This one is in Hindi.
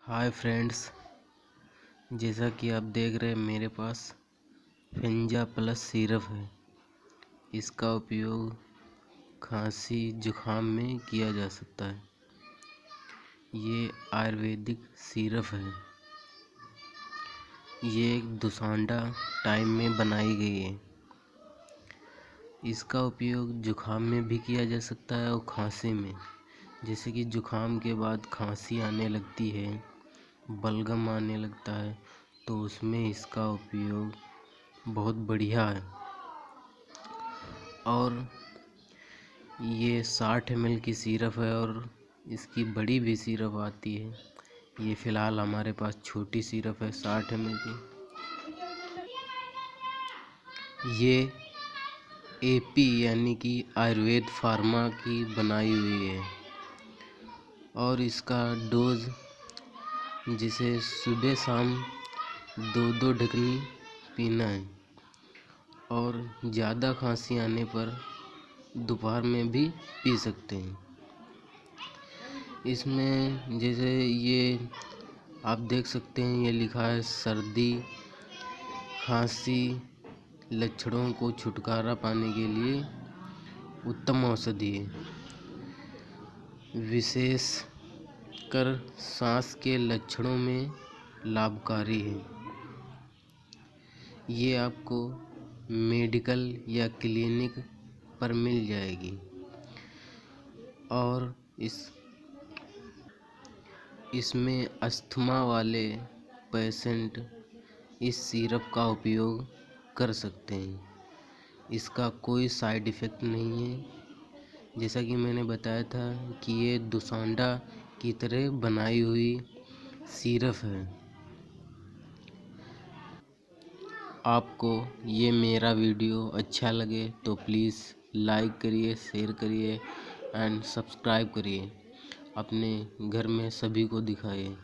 हाय फ्रेंड्स, जैसा कि आप देख रहे हैं मेरे पास फेंजा प्लस सिरप है। इसका उपयोग खांसी जुखाम में किया जा सकता है। ये आयुर्वेदिक सिरप है। ये एक दुसांडा टाइम में बनाई गई है। इसका उपयोग जुखाम में भी किया जा सकता है और खांसी में। जैसे कि जुखाम के बाद खांसी आने लगती है, बलगम आने लगता है, तो उसमें इसका उपयोग बहुत बढ़िया है। और ये 60 ml की सिरप है और इसकी बड़ी भी सिरप आती है। ये फ़िलहाल हमारे पास छोटी सिरप है 60 ml की। ये एपी यानी कि आयुर्वेद फार्मा की बनाई हुई है और इसका डोज जिसे सुबह शाम 2-2 ढकनी पीना है और ज़्यादा खांसी आने पर दोपहर में भी पी सकते हैं। इसमें जैसे ये आप देख सकते हैं, ये लिखा है सर्दी खांसी लक्षणों को छुटकारा पाने के लिए उत्तम औषधि है। विशेष कर सांस के लक्षणों में लाभकारी है। ये आपको मेडिकल या क्लिनिक पर मिल जाएगी और इसमें अस्थमा वाले पेशेंट इस सिरप का उपयोग कर सकते हैं। इसका कोई साइड इफ़ेक्ट नहीं है। जैसा कि मैंने बताया था कि ये दुसांडा की तरह बनाई हुई सिरप है। आपको ये मेरा वीडियो अच्छा लगे तो प्लीज़ लाइक करिए, शेयर करिए एंड सब्सक्राइब करिए। अपने घर में सभी को दिखाइए।